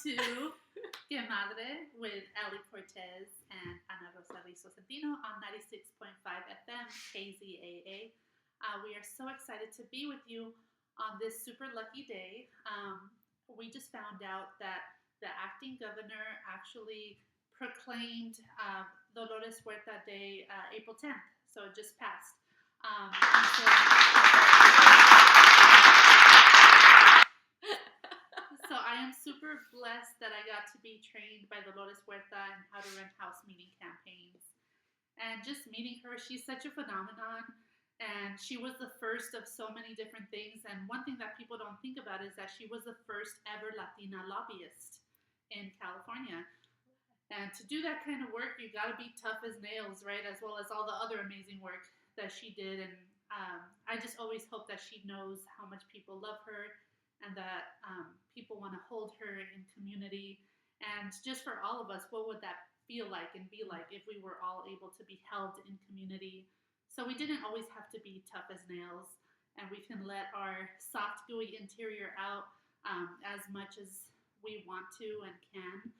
to Que Madre with Ali Cortez and Ana Rosa Santino on 96.5 FM KZAA. We are so excited to be with you on this super lucky day. We just found out that the acting governor actually proclaimed Dolores Huerta Day April 10th, so it just passed. So I am super blessed that I got to be trained by Dolores Huerta in how to run house meeting campaigns. And just meeting her, she's such a phenomenon. And she was the first of so many different things. And one thing that people don't think about is that she was the first ever Latina lobbyist in California. And to do that kind of work, you got to be tough as nails, right? As well as all the other amazing work that she did. And I just always hope that she knows how much people love her and that people want to hold her in community. And just for all of us, what would that feel like and be like if we were all able to be held in community? So we didn't always have to be tough as nails, and we can let our soft, gooey interior out as much as we want to and can.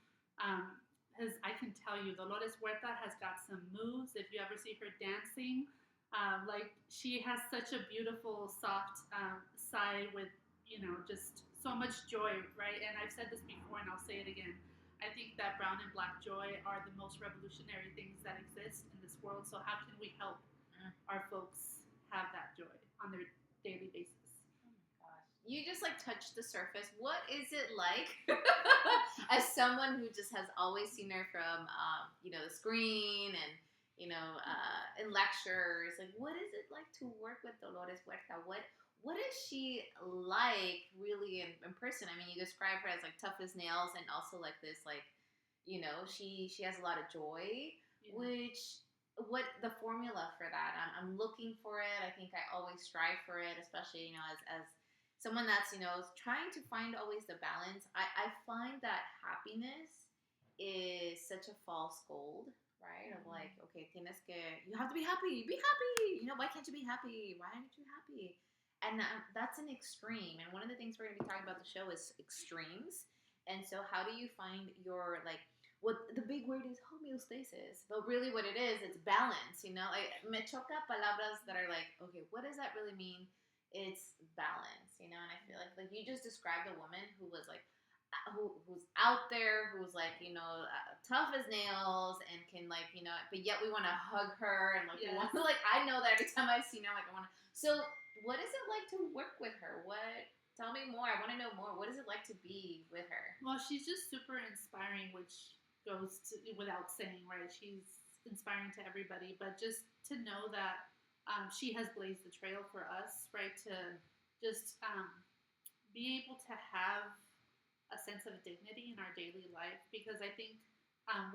Because I can tell you, Dolores Huerta has got some moves. If you ever see her dancing, like she has such a beautiful, soft side with, just so much joy, right? And I've said this before, and I'll say it again. I think that brown and black joy are the most revolutionary things that exist in this world. So how can we help our folks have that joy on their daily basis? Oh my gosh. You just touched the surface. What is it like as someone who just has always seen her from, the screen and, in lectures? What is it like to work with Dolores Huerta? What is she like really in person? I mean, you describe her as tough as nails and also this, she has a lot of joy, which... What the formula for that? I'm looking for it. I think I always strive for it, especially as someone that's trying to find always the balance. I find that happiness is such a false gold, right? Mm-hmm. Of okay, you have to be happy. Be happy. Why can't you be happy? Why aren't you happy? And that's an extreme. And one of the things we're going to be talking about the show is extremes. And so, how do you find your what the big word is homeostasis, but really what it is, it's balance, me choca palabras that are okay, what does that really mean? It's balance, and I feel like you just described a woman who was who's out there, who's tough as nails and can but yet we want to hug her and we want to I know that every time I see her, I want to. So what is it like to work with her? Tell me more. I want to know more. What is it like to be with her? Well, she's just super inspiring, which goes without saying, right? She's inspiring to everybody, but just to know that she has blazed the trail for us, right? To just be able to have a sense of dignity in our daily life, because I think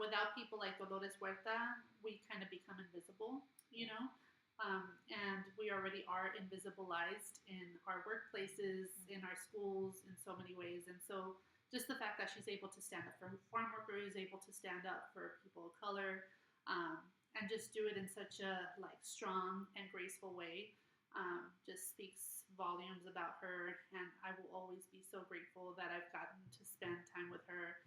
without people like Dolores Huerta, we kind of become invisible, and we already are invisibilized in our workplaces, in our schools, in so many ways. And so just the fact that she's able to stand up for farm workers, able to stand up for people of color, and just do it in such a strong and graceful way, just speaks volumes about her. And I will always be so grateful that I've gotten to spend time with her.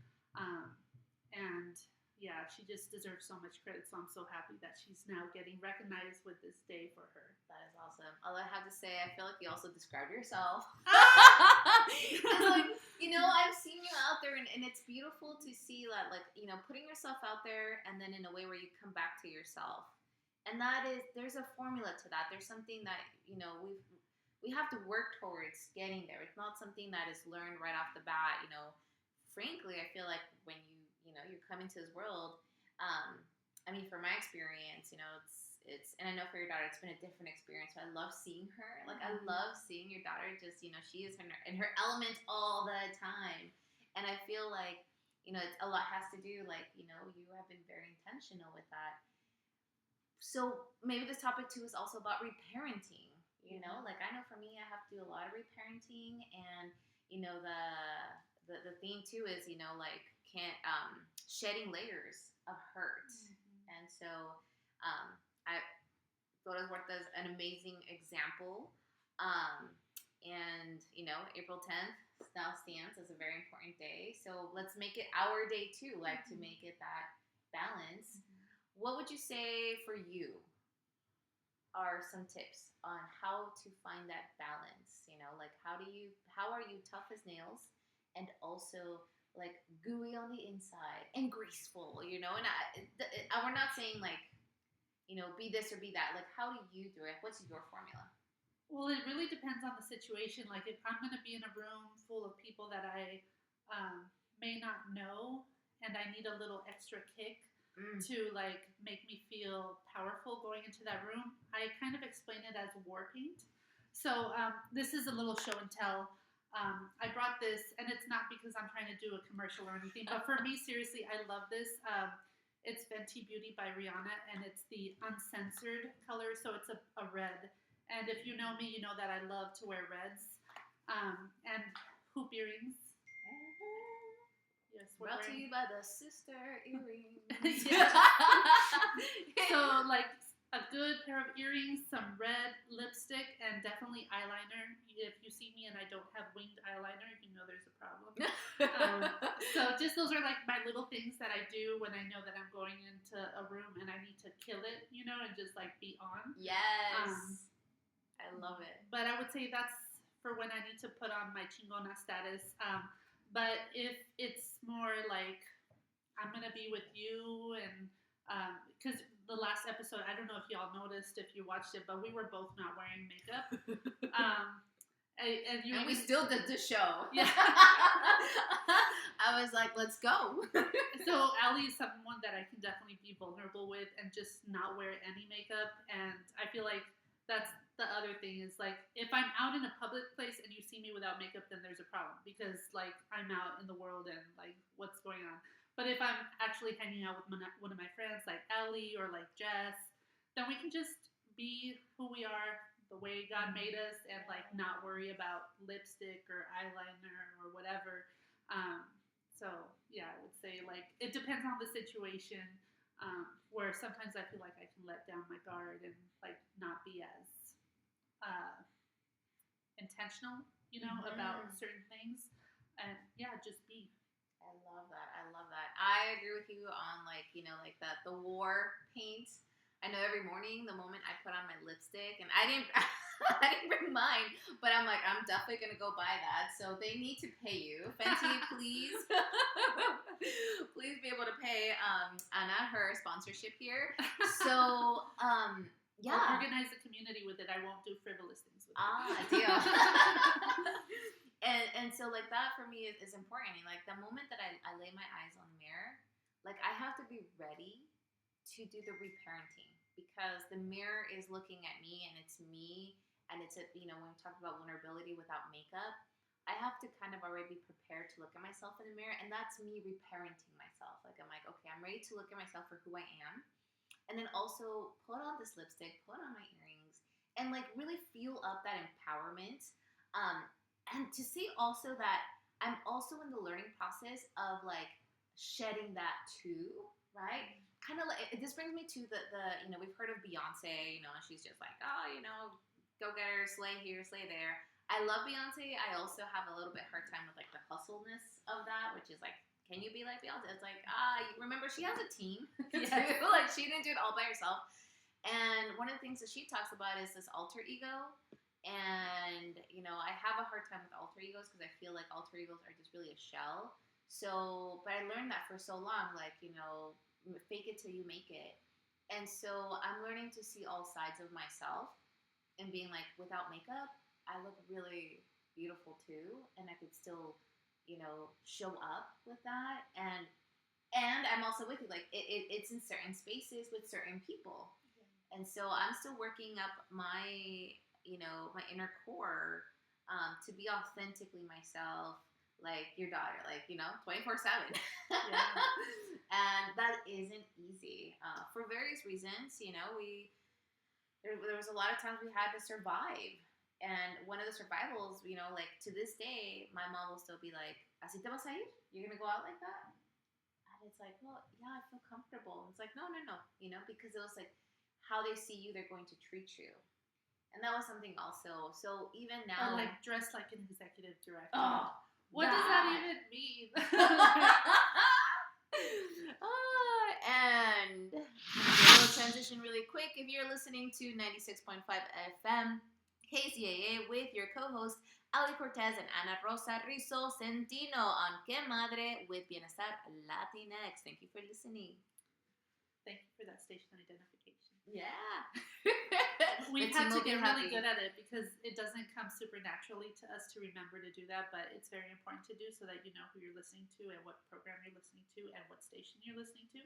And yeah, she just deserves so much credit. So I'm so happy that she's now getting recognized with this day for her. That is awesome. All I have to say, I feel like you also described yourself. I've seen you out there, and it's beautiful to see that, putting yourself out there, and then in a way where you come back to yourself. And that is, there's a formula to that. There's something that, we have to work towards getting there. It's not something that is learned right off the bat. Frankly, I feel like when you're coming to this world, from my experience, it's, and I know for your daughter, it's been a different experience, but I love seeing her. I love seeing your daughter just, she is in her element all the time. And I feel it's a lot has to do, you have been very intentional with that. So maybe this topic too is also about reparenting, I know for me, I have to do a lot of reparenting, and, the theme too is, shedding layers of hurt. Mm-hmm. And so, Dolores Huerta is an amazing example. And And, April 10th now stands as a very important day. So let's make it our day too, like to make it that balance. What would you say for you are some tips on how to find that balance? Like how are you tough as nails and also like gooey on the inside and graceful, and we're not saying like, be this or be that. Like, how do you do it? What's your formula? Well, it really depends on the situation. Like, if I'm going to be in a room full of people that I may not know and I need a little extra kick to, like, make me feel powerful going into that room, I kind of explain it as war paint. So this is a little show and tell. I brought this, and it's not because I'm trying to do a commercial or anything, but for me, seriously, I love this. It's Fenty Beauty by Rihanna, and it's the uncensored color, so it's a red. And if you know me, you know that I love to wear reds and hoop earrings. Yes, we're brought to you by the sister earrings. So, like, a good pair of earrings, some red lipstick, and definitely eyeliner. If you see me and I don't have winged eyeliner, you know there's a problem. So just those are like my little things that I do when I know that I'm going into a room and I need to kill it, and just like be on. Yes. I love it. But I would say that's for when I need to put on my chingona status. But if it's more like I'm going to be with you and because the last episode, I don't know if y'all noticed if you watched it, but we were both not wearing makeup. And we still did the show. Yeah. I was like, let's go. So Allie is someone that I can definitely be vulnerable with and just not wear any makeup. And I feel like that's the other thing is like if I'm out in a public place and you see me without makeup, then there's a problem because like I'm out in the world and like what's going on. But if I'm actually hanging out with one of my friends like Ellie or like Jess, then we can just be who we are, the way God made us, and like not worry about lipstick or eyeliner or whatever. So yeah, I would say like it depends on the situation. Where sometimes I feel like I can let down my guard and like not be as intentional, about certain things, and yeah, just be. I love that. I agree with you on like, like that the war paint. I know every morning the moment I put on my lipstick, and I didn't bring mine, but I'm like, I'm definitely gonna go buy that. So they need to pay you, Fenty, please, please be able to pay Anna her sponsorship here. So yeah, I'll organize a community with it. I won't do frivolous things with it. Deal. And so like that for me is important. And like the moment that I lay my eyes on the mirror, like I have to be ready to do the reparenting because the mirror is looking at me and it's me and it's when we talk about vulnerability without makeup, I have to kind of already be prepared to look at myself in the mirror, and that's me reparenting myself. Like I'm like, okay, I'm ready to look at myself for who I am, and then also put on this lipstick, put on my earrings, and like really feel up that empowerment. And to see also that I'm also in the learning process of like shedding that too, right? Kind of like this brings me to the we've heard of Beyonce, and she's just like, go get her, slay here, slay there. I love Beyonce. I also have a little bit hard time with like the hustleness of that, which is like, can you be like Beyonce? It's like, remember she has a team too. Like she didn't do it all by herself. And one of the things that she talks about is this alter ego. And, I have a hard time with alter egos because I feel like alter egos are just really a shell. So, but I learned that for so long, like, fake it till you make it. And so I'm learning to see all sides of myself and being like, without makeup, I look really beautiful too. And I could still, show up with that. And I'm also with you, like, it's in certain spaces with certain people. And so I'm still working up my my inner core to be authentically myself, like your daughter, like 24/7. Yeah. And that isn't easy for various reasons. There was a lot of times we had to survive, and one of the survivals, like to this day, my mom will still be like, "Así te vas a ir? You're gonna go out like that?" And it's like, well, yeah, I feel comfortable. And it's like, no, because it was like how they see you, they're going to treat you. And that was something also. So even Or now, like dressed like an executive director. oh, What does that even mean? And we'll transition really quick. If you're listening to 96.5 FM KZAA with your co-host Ali Cortez and Ana Rosa Rizzo Centino on Que Madre with Bienestar Latinx. Thank you for listening. Thank you for that station identification. Yeah. We've had to get really good at it because it doesn't come super naturally to us to remember to do that, but it's very important to do so that you know who you're listening to and what program you're listening to and what station you're listening to.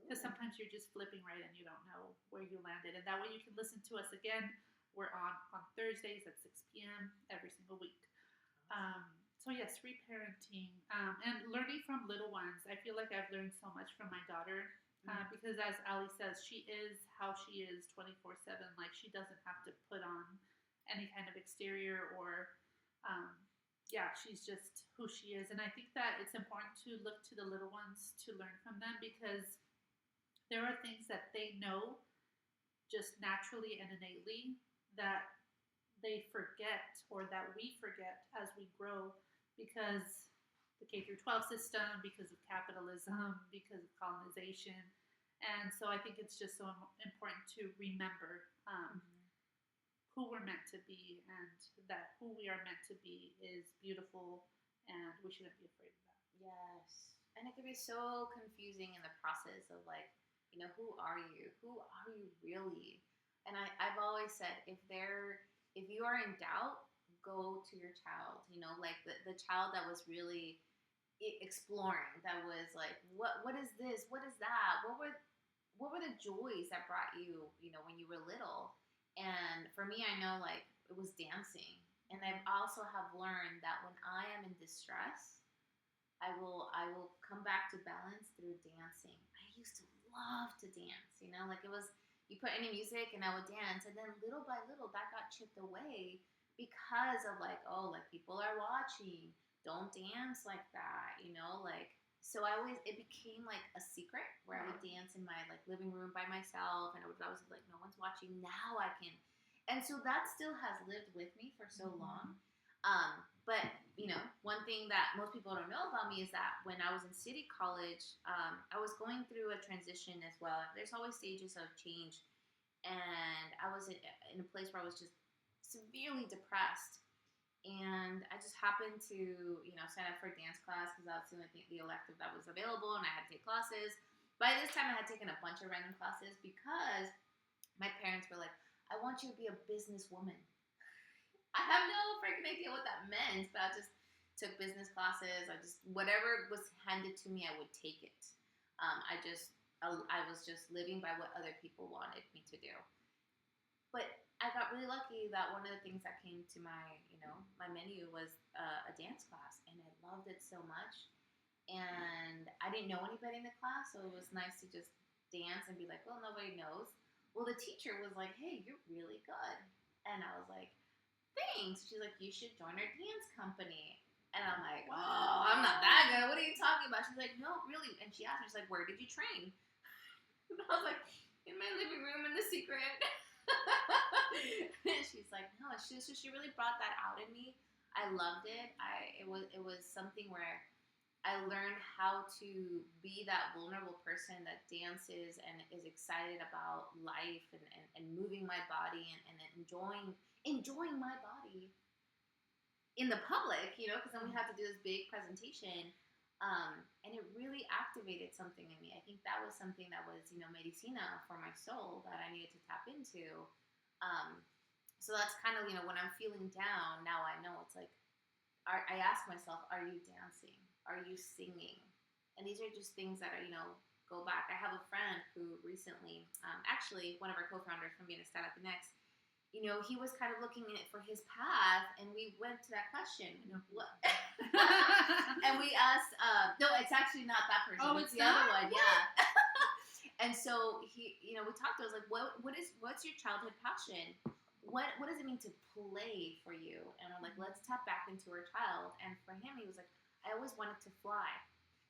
Because sometimes you're just flipping right and you don't know where you landed. And that way you can listen to us again. We're on Thursdays at 6 p.m. every single week. So yes, reparenting and learning from little ones. I feel like I've learned so much from my daughter. Because as Ali says, she is how she is 24/7. Like she doesn't have to put on any kind of exterior or, she's just who she is. And I think that it's important to look to the little ones to learn from them because there are things that they know just naturally and innately that they forget or that we forget as we grow because the K through 12 system, because of capitalism, because of colonization. And so I think it's just so important to remember who we're meant to be and that who we are meant to be is beautiful and we shouldn't be afraid of that. Yes. And it can be so confusing in the process of like, who are you? Who are you really? And I've always said, if you are in doubt, go to your child, like the child that was really exploring, that was like, what is this? What is that? What were the joys that brought you, when you were little? And for me, I know like it was dancing. And I also have learned that when I am in distress, I will come back to balance through dancing. I used to love to dance, like it was, you put any music and I would dance. And then little by little that got chipped away because of like, oh, like people are watching. Don't dance like that, so it became like a secret where I would dance in my like living room by myself and I was like, no one's watching, now I can. And so that still has lived with me for so long. But one thing that most people don't know about me is that when I was in City College, I was going through a transition as well. There's always stages of change. And I was in a place where I was just severely depressed. And I just happened to, sign up for dance class because that was the elective that was available and I had to take classes. By this time, I had taken a bunch of random classes because my parents were like, I want you to be a businesswoman. I have no freaking idea what that meant, but I just took business classes. Whatever was handed to me, I would take it. I was just living by what other people wanted me to do. But I got really lucky that one of the things that came to my menu was a dance class, and I loved it so much. And I didn't know anybody in the class, so it was nice to just dance and be like, well, nobody knows. Well, the teacher was like, hey, you're really good. And I was like, thanks. She's like, you should join our dance company. And I'm like, oh, I'm not that good. What are you talking about? She's like, no, really. And she asked me, she's like, where did you train? And I was like, in my living room in the secret. She's like, no, she really brought that out in me. I loved it. It was something where I learned how to be that vulnerable person that dances and is excited about life and moving my body and enjoying my body in the public, because then we had to do this big presentation. And it really activated something in me. I think that was something that was, medicina for my soul that I needed to tap into. So that's kind of, when I'm feeling down, now I know it's like, I ask myself, are you dancing? Are you singing? And these are just things that are, go back. I have a friend who recently, actually one of our co-founders from Bienestar Latinx, he was kind of looking in it for his path, and we went to that question. What? And we asked, no, it's actually not that person. Oh, it's the other one. What? Yeah. And so he, we talked. I was like, what's your childhood passion? What does it mean to play for you? And we're like, let's tap back into our child. And for him, he was like, I always wanted to fly.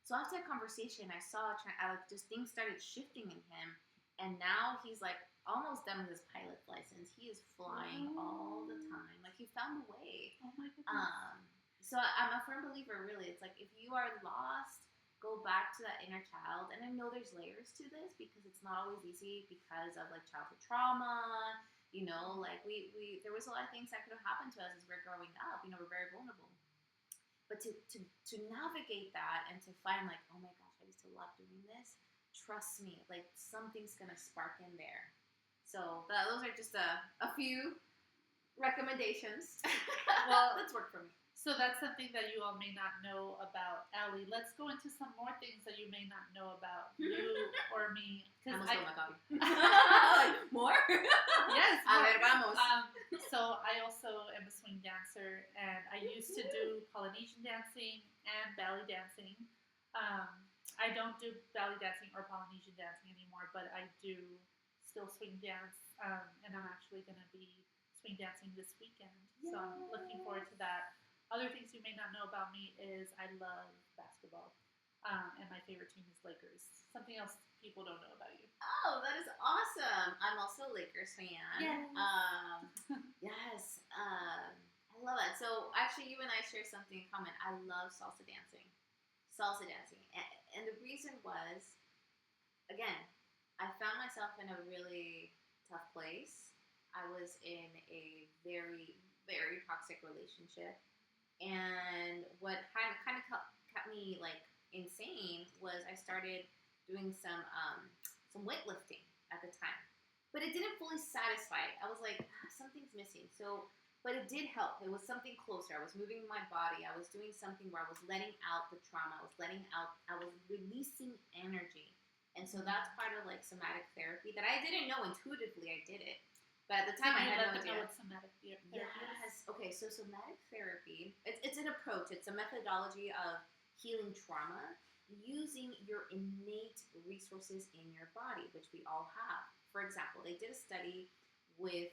So after that conversation, I saw just things started shifting in him. And now he's like almost done with his pilot's license. He is flying all the time. Like, he found a way. Oh my goodness. So I'm a firm believer, really. It's like, if you are lost, go back to that inner child. And I know there's layers to this because it's not always easy because of, like, childhood trauma. You know, like, there was a lot of things that could have happened to us as we're growing up. You know, we're very vulnerable. But to navigate that and to find, like, oh my gosh, I used to love doing this. Trust me, like, something's going to spark in there. So those are just a few recommendations. Well, that's worked for me. So that's something that you all may not know about Allie. Let's go into some more things that you may not know about you or me. I almost stole my copy. More? Yes. A ver, vamos. So I also am a swing dancer, and I used to do Polynesian dancing and ballet dancing. I don't do ballet dancing or Polynesian dancing anymore, but I do still swing dance, and I'm actually going to be swing dancing this weekend. So I'm looking forward to that. Other things you may not know about me is I love basketball, and my favorite team is Lakers. Something else people don't know about you. Oh, that is awesome. I'm also a Lakers fan. Yes. Yes. I love it. So actually, you and I share something in common. I love salsa dancing. And the reason was, again, I found myself in a really tough place. I was in a very, very toxic relationship. And what kind of kept me, like, insane was I started doing some weightlifting at the time. But it didn't fully satisfy. I was like, something's missing. But it did help. It was something closer. I was moving my body. I was doing something where I was letting out the trauma. I was releasing energy. And so that's part of, like, somatic therapy that I didn't know intuitively. I did it. But at the time, I had no idea. Know what somatic therapy is. Yes. Okay, so somatic therapy, it's an approach. It's a methodology of healing trauma using your innate resources in your body, which we all have. For example, they did a study with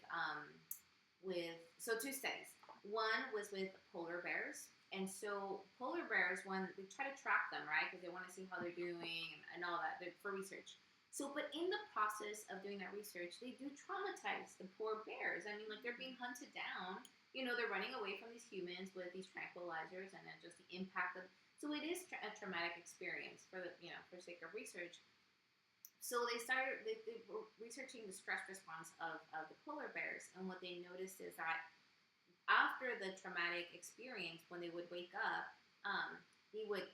two studies. One was with polar bears. And so polar bears, when they try to track them, right, because they want to see how they're doing and all that for research. So, but in the process of doing that research, they do traumatize the poor bears. I mean, like, they're being hunted down. You know, they're running away from these humans with these tranquilizers, and then just the impact of. So it is a traumatic experience for sake of research. So they were researching the stress response of the polar bears, and what they noticed is that after the traumatic experience, when they would wake up, they would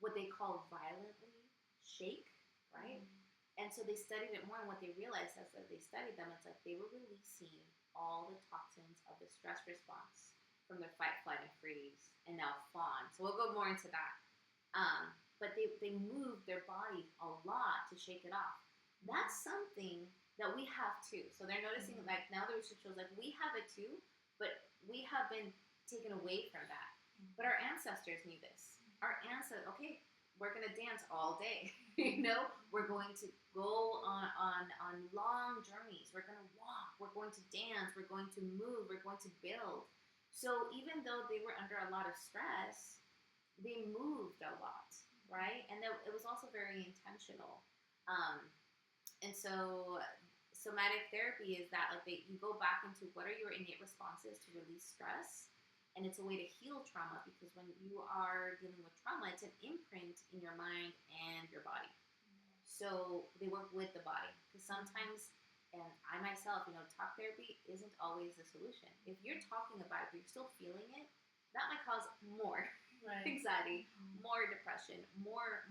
what they call violently shake, right? Mm-hmm. And so they studied it more, and what they realized as they studied them, it's like they were releasing all the toxins of the stress response from their fight, flight, and freeze, and now fawn. So we'll go more into that. But they moved their body a lot to shake it off. That's something that we have too. So they're noticing, like, now the research shows, like, we have it too, but we have been taken away from that. But our ancestors knew this. Our ancestors, okay, we're going to dance all day. You know, we're going to go on long journeys. We're going to walk. We're going to dance. We're going to move. We're going to build. So even though they were under a lot of stress, they moved a lot, right? And it was also very intentional. And so somatic therapy is that, like, you go back into what are your innate responses to release stress. And it's a way to heal trauma, because when you are dealing with trauma, it's an imprint in your mind and your body. So they work with the body. Because sometimes, and I myself, talk therapy isn't always the solution. If you're talking about it, but you're still feeling it, that might cause more anxiety, more depression, more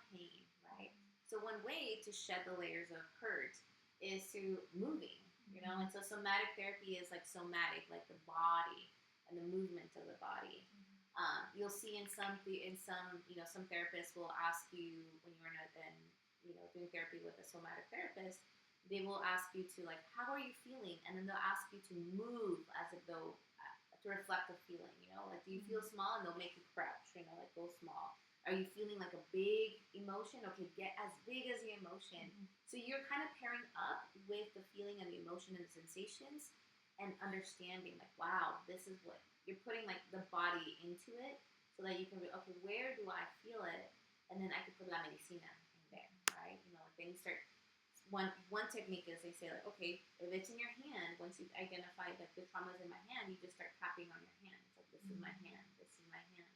pain, right? So one way to shed the layers of hurt is through moving, And so somatic therapy is like somatic, like the body and the movement of the body. You'll see in some some therapists will ask you when you're doing therapy with a somatic therapist, they will ask you to, like, how are you feeling? And then they'll ask you to move as if though to reflect the feeling, like, do you feel small? And they'll make you crouch, like, go small. Are you feeling like a big emotion? Okay, get as big as the emotion. So you're kind of pairing up with the feeling and the emotion and the sensations and understanding, like, wow, this is what you're putting, like, the body into it, so that you can okay, where do I feel it? And then I can put la medicina in there, right? Like, then you start one technique is they say like, okay, if it's in your hand, once you've identified like the trauma is in my hand, you just start tapping on your hand. It's like this is my hand, this is my hand.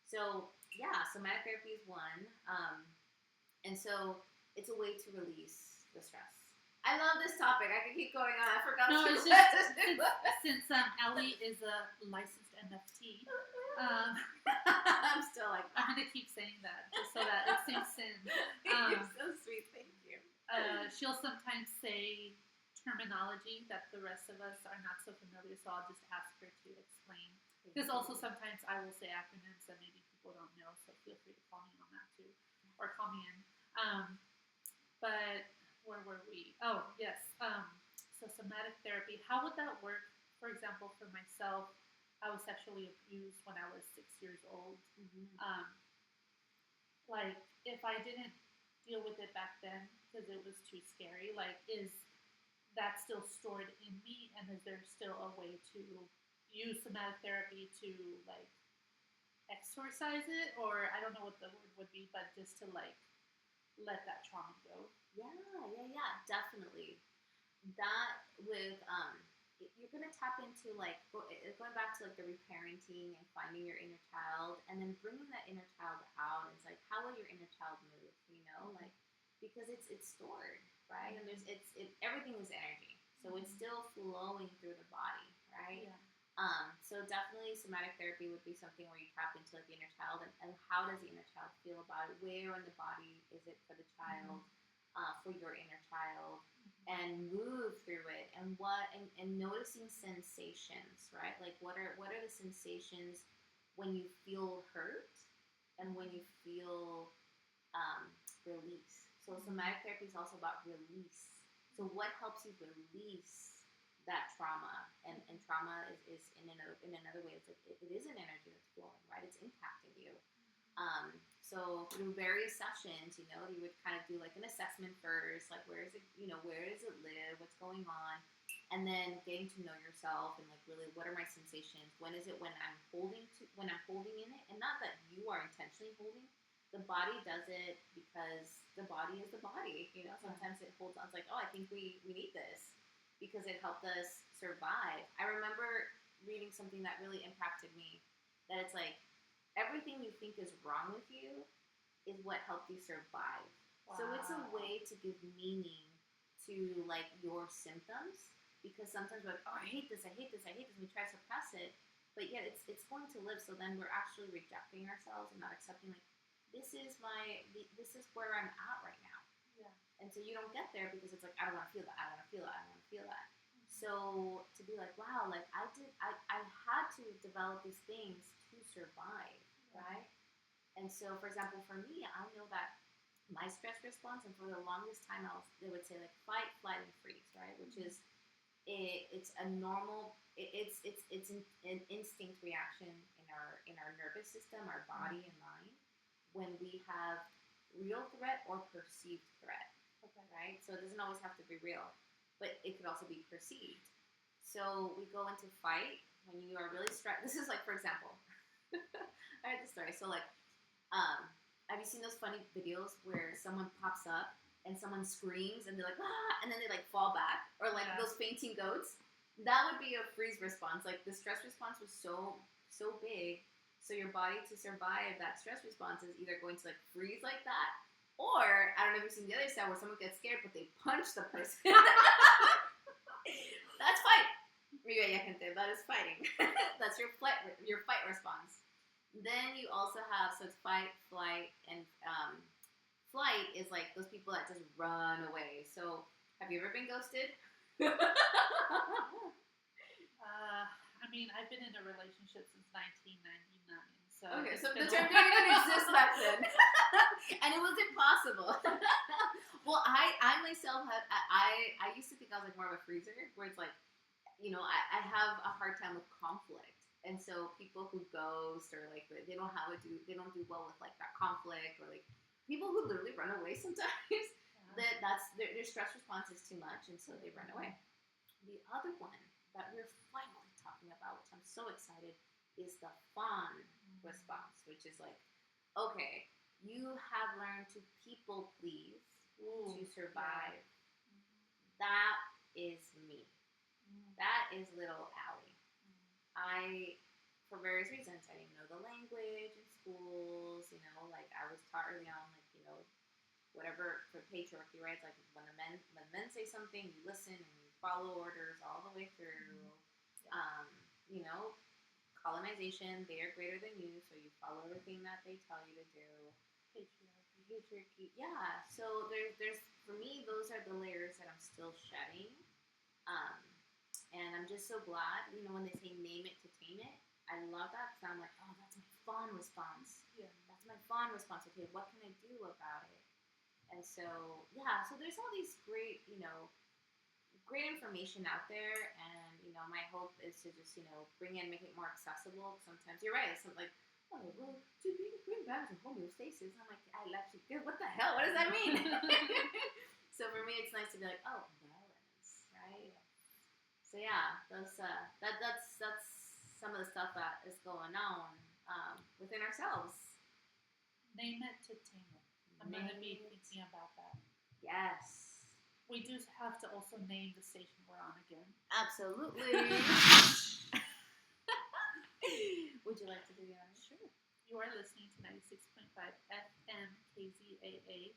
So yeah, somatic therapy is one, and so it's a way to release the stress. I love this topic. I could keep going on. I forgot. No, it's just since Ellie is a licensed NFT. I'm still like, I'm gonna keep saying that just so that it sinks in. you're so sweet. Thank you. She'll sometimes say terminology that the rest of us are not so familiar, so I'll just ask her to explain. Because also sometimes I will say acronyms that maybe people don't know, so feel free to call me on that too, or call me in. But where were we? Oh, yes. So somatic therapy. How would that work? For example, for myself, I was sexually abused when I was 6 years old. Like, if I didn't deal with it back then because it was too scary, like, is that still stored in me? And is there still a way to use somatic therapy to, like, exorcise it? Or I don't know what the word would be, but just to, like, let that trauma go. Yeah, definitely. That with you're gonna tap into like going back to like the reparenting and finding your inner child, and then bringing that inner child out. It's like, how will your inner child move? You know, like, because it's stored, right? And everything is energy, so it's still flowing through the body, right? Yeah. So definitely somatic therapy would be something where you tap into like the inner child, and how does the inner child feel about it? Where in the body is it for the child, for your inner child, and move through it, and noticing sensations, right? Like what are the sensations when you feel hurt and when you feel release. So somatic therapy is also about release. So what helps you release that trauma, and trauma is in another way, it's like it is an energy that's flowing, right? It's impacting you. So through various sessions, you would kind of do like an assessment first, like where does it live, what's going on, and then getting to know yourself and like really what are my sensations, when is it when I'm holding in it, and not that you are intentionally holding. The body does it because the body is the body, sometimes it holds on. It's like, oh, I think we need this because it helped us survive. I remember reading something that really impacted me, that it's like, everything you think is wrong with you is what helped you survive. Wow. So it's a way to give meaning to like your symptoms, because sometimes we're like, oh, I hate this, and we try to suppress it, but yet it's going to live. So then we're actually rejecting ourselves and not accepting, like, this is where I'm at right now. Yeah. And so you don't get there because it's like, I don't want to feel that. Mm-hmm. So to be like, wow, like I had to develop these things to survive, right? And so, for example, for me, I know that my stress response, and for the longest time, they would say like fight, flight, and freeze, right? Which is it's a normal, it's an instinct reaction in our nervous system, our body and mind, when we have real threat or perceived threat. Okay, right? So it doesn't always have to be real, but it could also be perceived. So we go into fight when you are really stressed. This is like, for example, I heard this story. So like, have you seen those funny videos where someone pops up and someone screams and they're like, ah, and then they like fall back, or like those fainting goats? That would be a freeze response. Like the stress response was so big, so your body, to survive that stress response, is either going to like freeze like that, or I don't know if you've seen the other side where someone gets scared but they punch the person. That's fight. That is fighting. That's your fight response. Then you also have, so it's fight, flight, and flight is like those people that just run away. So have you ever been ghosted? I mean, I've been in a relationship since 1999. So okay, so the term didn't exist back then. And it was impossible. Well, I myself I used to think I was like more of a freezer, where it's like, I have a hard time with conflict. And so people who ghost, or like they don't do well with like that conflict, or like people who literally run away sometimes, that's their stress response is too much, and so they run away. The other one that we're finally talking about, which I'm so excited, is the fawn response, which is like, okay, you have learned to people please to survive. that is me. That is little Allie. I, for various reasons, I didn't know the language in schools. Like I was taught early on, like whatever for patriarchy, right? It's like when men say something, you listen and you follow orders all the way through. Um, you know, colonization, they are greater than you, so you follow everything that they tell you to do. Patriarchy, yeah. So there's for me, those are the layers that I'm still shedding. Um, and I'm just so glad, when they say name it to tame it. I love that because I'm like, oh, that's my fawn response. Yeah. That's my fawn response. Okay, what can I do about it? And so, yeah, so there's all these great, great information out there. And, my hope is to just, bring in, make it more accessible. Sometimes you're right. It's like, oh, well, to bring balance and homeostasis. I'm like, I actually, what the hell? What does that mean? So for me, it's nice to be like, oh, balance, right? So yeah, that's some of the stuff that is going on within ourselves. Name it to tame it. I'm going to be thinking about that. Yes. We do have to also name the station we're on again. Absolutely. Would you like to do the honors? Sure. You are listening to 96.5 FM KZAA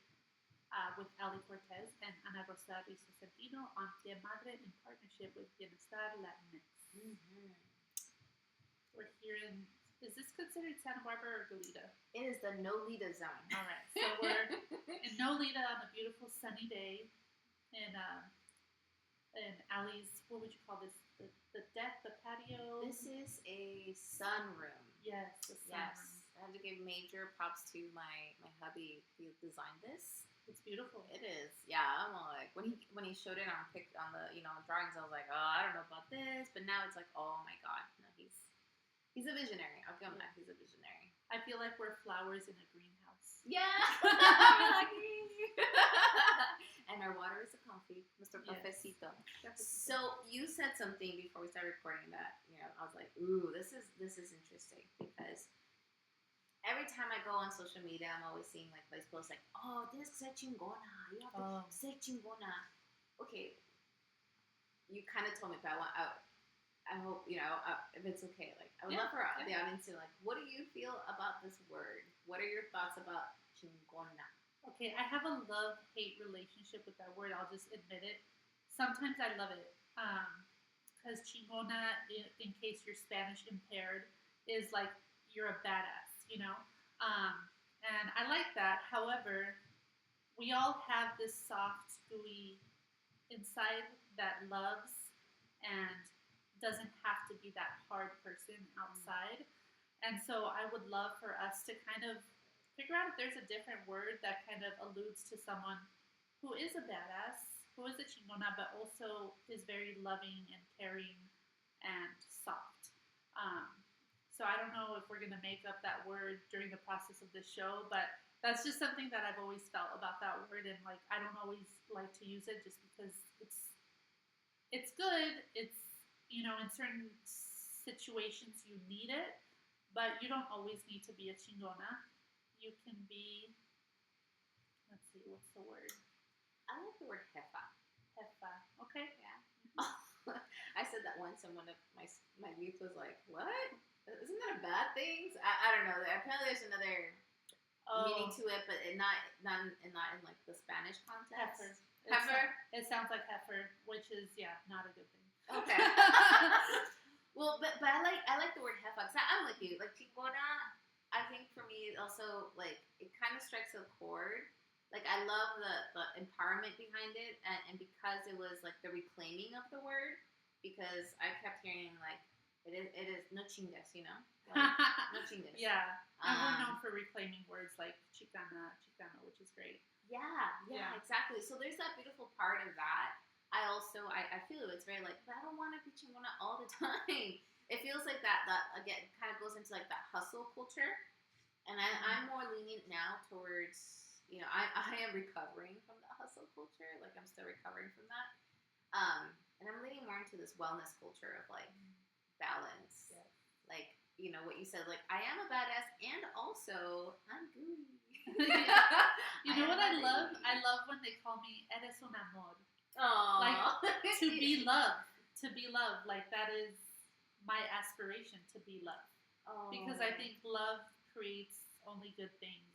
with Ali Cortez and Ana Rosa Santino on Tia Madre in partnership with Bienestar Latinx. Mm-hmm. We're here in, is this considered Santa Barbara or Goleta? It is the Nolita zone. All right. So we're in Nolita on a beautiful sunny day in Ali's, what would you call this? The deck, the patio? This is a sunroom. Yes, the sunroom. Yes. I have to give major props to my hubby who designed this. It's beautiful. It is. Yeah, I'm all like when he showed it on the drawings, I was like, oh, I don't know about this, but now it's like, oh my god, no, he's a visionary. I'll give him that. He's a visionary. I feel like we're flowers in a greenhouse. Yeah. And our water is a coffee, Mr. Cafecito. Yes. So you said something before we started recording that I was like, ooh, this is interesting because every time I go on social media, I'm always seeing like these posts like, oh, this se chingona, you have to se chingona. Okay, you kind of told me, but I hope if it's okay. Like, I would love for the audience to like, what do you feel about this word? What are your thoughts about chingona? Okay, I have a love-hate relationship with that word. I'll just admit it. Sometimes I love it because chingona, in case you're Spanish impaired, is like you're a badass, and I like that. However, we all have this soft, gooey inside that loves and doesn't have to be that hard person outside. And so I would love for us to kind of figure out if there's a different word that kind of alludes to someone who is a badass, who is a chingona, but also is very loving and caring and soft. So I don't know if we're going to make up that word during the process of this show, but that's just something that I've always felt about that word, and like I don't always like to use it just because it's good. It's in certain situations you need it, but you don't always need to be a chingona. You can be, let's see, what's the word? I like the word jefa. Jefa. Okay. Yeah. I said that once, and one of my youth was like, "What? Isn't that a bad thing?" So I don't know. Apparently, there's another meaning to it, but not in like the Spanish context. Heifer. It sounds like heifer, which is not a good thing. Okay. Well, but I like the word jefa because I'm with you. Like chingona, I think for me also like it kind of strikes a chord. Like I love the empowerment behind it, and because it was like the reclaiming of the word, because I kept hearing like it is no chingas, like, no chingas. Yeah, and we're known for reclaiming words like chicana, which is great. Yeah, exactly. So there's that beautiful part of that. I feel it's very like, but I don't want to be chingona all the time. It feels like that again kind of goes into like that hustle culture, and I'm more lenient now towards I am recovering from the hustle culture. Like I'm still recovering from that, and I'm leaning more into this wellness culture of like balance. Yeah. Like what you said. Like I am a badass, and also I'm gooey. You know what I love? I love when they call me eres un amor. Aww. To be loved. To be loved. Like, that is my aspiration, to be loved. Oh. Because I think love creates only good things.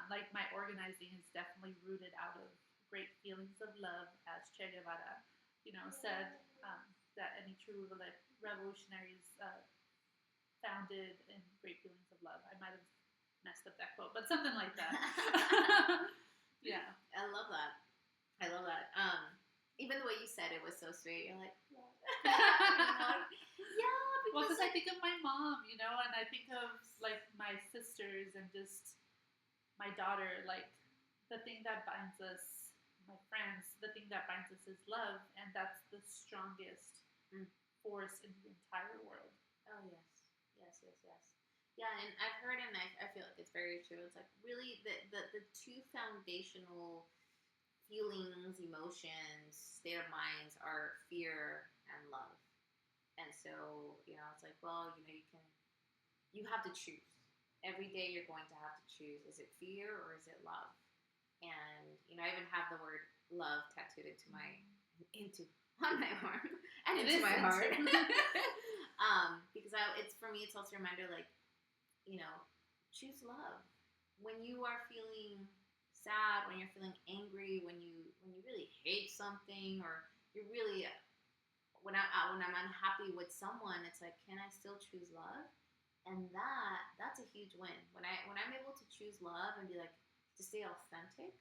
Like, my organizing is definitely rooted out of great feelings of love, as Che Guevara, said, that any true revolutionary is founded in great feelings of love. I might have messed up that quote, but something like that. Yeah. I love that. I love that. Even the way you said it was so sweet. You're like, yeah. Well, because I think of my mom, and I think of, like, my sisters and just my daughter. Like, the thing that binds us, my friends, the thing that binds us is love, and that's the strongest force in the entire world. Oh, yes. Yeah, and I've heard, and I feel like it's very true. It's like, really, the two foundational feelings, emotions, state of minds are fear and love. And so, it's like, well, you have to choose. Every day you're going to have to choose. Is it fear or is it love? And, I even have the word love tattooed on my arm and into my heart. Because it's, for me, it's also a reminder, like, choose love. When you are feeling sad, when you're feeling angry, when you really hate something, or you're really, when I'm unhappy with someone, it's like, can I still choose love? And that's a huge win. When I'm able to choose love and be like, to stay authentic,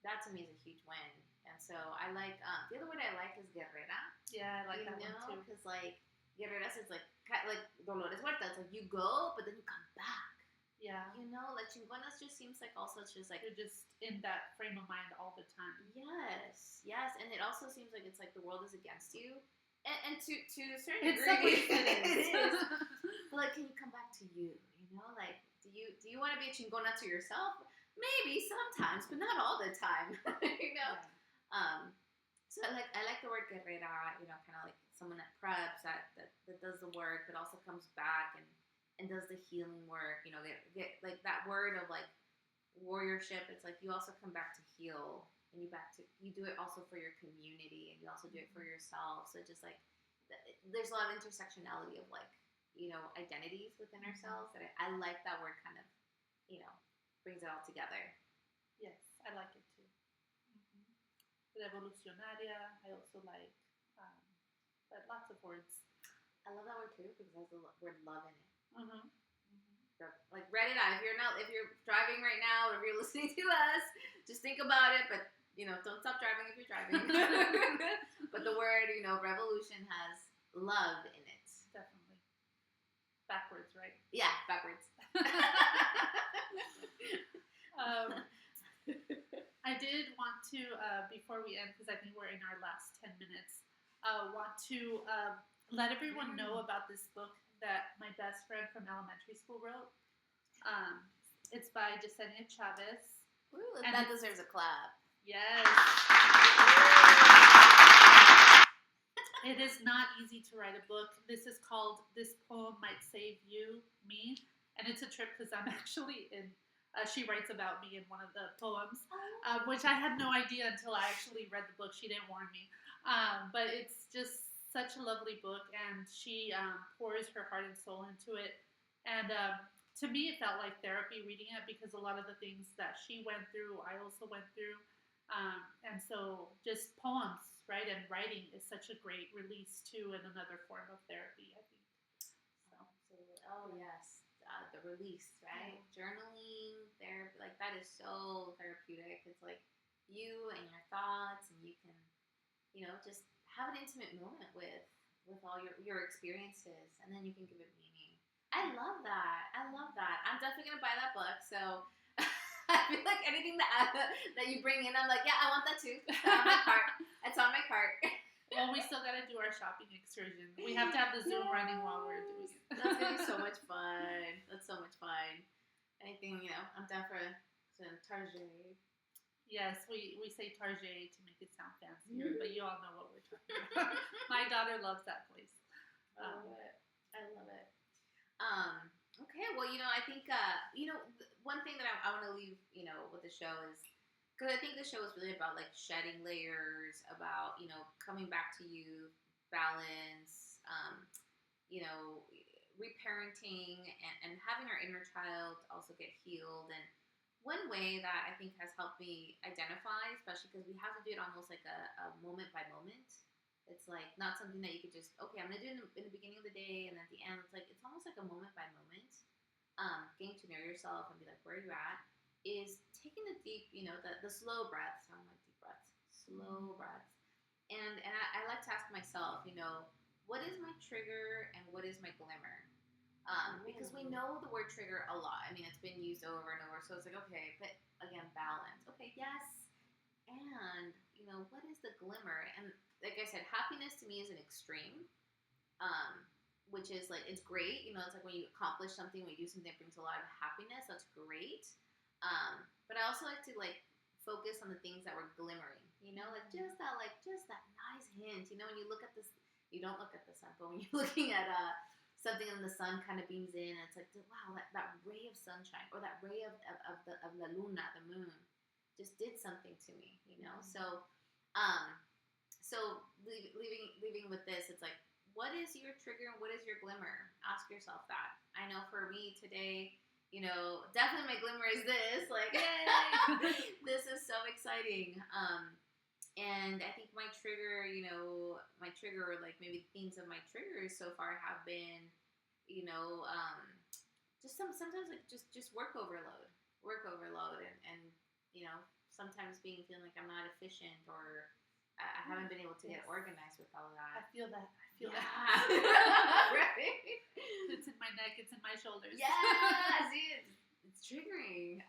that to me is a huge win. And so I like, the other word I like is guerrera. Yeah, I like that one too. Because, like, guerreras is like Dolores Huerta. It's like you go, but then you come back. Yeah. Like chingonas just seems like also it's just like you're just in that frame of mind all the time. Yes, and it also seems like it's like the world is against you, and to a certain degree, it is. But, like, can you come back to you? Like, do you want to be a chingona to yourself? Maybe sometimes, but not all the time. Yeah. So I like the word guerrera. Kind of like someone that preps, that does the work, but also comes back and does the healing work. Get like that word of like warriorship. It's like you also come back to heal, and you do it also for your community, and you also do it for yourself. So just like there's a lot of intersectionality of like identities within ourselves. That I like that word kind of brings it all together. Yes, I like it too. Revolucionaria. I also like, but lots of words. I love that word too because it has the word love in it. Like, write it out. If you're driving right now, or if you're listening to us, just think about it. But don't stop driving if you're driving. But the word revolution has love in it. Definitely. Backwards, right? Yeah, backwards. I did want to, before we end, because I think we're in our last 10 minutes, want to let everyone know about this book that my best friend from elementary school wrote. It's by Yesenia Chavez. Ooh, that deserves a clap. Yes. It is not easy to write a book. This is called This Poem Might Save You, Me. And it's a trip because I'm actually in, she writes about me in one of the poems, which I had no idea until I actually read the book. She didn't warn me. But it's just such a lovely book, and she pours her heart and soul into it. And to me, it felt like therapy reading it because a lot of the things that she went through, I also went through. And so just poems, right, and writing is such a great release too, and another form of therapy, I think. So. Absolutely. Oh, yes. The release, right? Journaling, therapy, like that is so therapeutic. It's like you and your thoughts, and you can, just have an intimate moment with all your experiences, and then you can give it meaning. I love that. I'm definitely gonna buy that book. So I feel like anything that you bring in, I'm like, yeah, I want that too. It's on my cart. It's on my cart. Well, we still gotta do our shopping excursion. We have to have the Zoom running while we're doing it. That's gonna be so much fun. That's so much fun. Anything, I'm down for some Target. Yes, we say Target to make it sound fancier, but you all know what we're talking about. My daughter loves that place. I love it. Okay, well, I think, one thing that I want to leave, with the show is Because I think the show is really about like shedding layers, about coming back to youth, balance, reparenting, and having our inner child also get healed. And one way that I think has helped me identify, especially because we have to do it almost like a moment by moment. It's like not something that you could just, okay, I'm gonna do it in the beginning of the day, and at the end, it's almost like a moment by moment. Getting to know yourself and be like, where are you at? Is taking the deep, the slow breaths. I don't like deep breaths, slow breaths. And I like to ask myself, what is my trigger and what is my glimmer? Because we know the word trigger a lot. I mean, it's been used over and over. So it's like, okay, but again, balance. Okay, yes. And, what is the glimmer? And like I said, happiness to me is an extreme, which is like, it's great. It's like when you accomplish something, when you do something that brings a lot of happiness, that's great. But I also like to focus on the things that were glimmering, just that nice hint, when you look at this, you don't look at the sun, but when you're looking at something and the sun kind of beams in, and it's like, wow, that ray of sunshine, or that ray of la luna, the moon, just did something to me, So, leaving with this, it's like, what is your trigger and what is your glimmer? Ask yourself that. I know for me today, definitely my glimmer is this. Like, yay! This is so exciting. And I think my trigger, like maybe themes of my triggers so far have been, just sometimes like just work overload, and sometimes feeling like I'm not efficient, or I haven't been able to get organized with all of that. I feel that. Right? It's in my neck. It's in my shoulders. Yeah, see, it's triggering.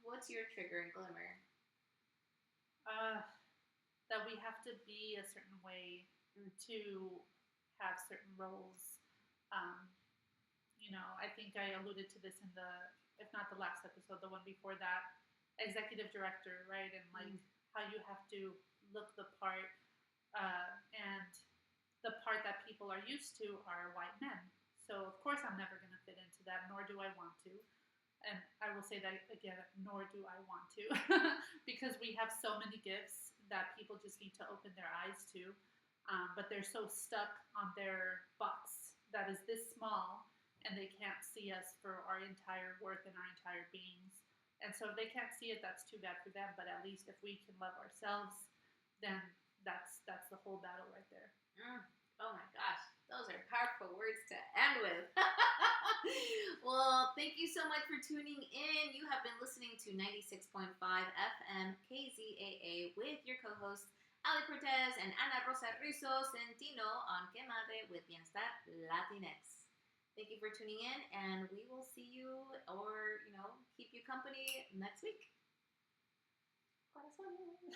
What's your trigger and glimmer? That we have to be a certain way to have certain roles. I think I alluded to this in if not the last episode, the one before that, executive director, right? And how you have to look the part, and the part that people are used to are white men. So of course I'm never going to fit into that, nor do I want to. And I will say that again, nor do I want to, because we have so many gifts that people just need to open their eyes to, but they're so stuck on their box that is this small, and they can't see us for our entire worth and our entire beings. And so if they can't see it, that's too bad for them. But at least if we can love ourselves, then that's the whole battle right there. Oh my gosh, those are powerful words to end with. Well, thank you so much for tuning in. You have been listening to 96.5 FM KZAA with your co-hosts Ali Cortez and Ana Rosa Rizzo Centino on Que Madre with Bienestar Latinx. Thank you for tuning in, and we will see you, or keep you company next week. Corazones.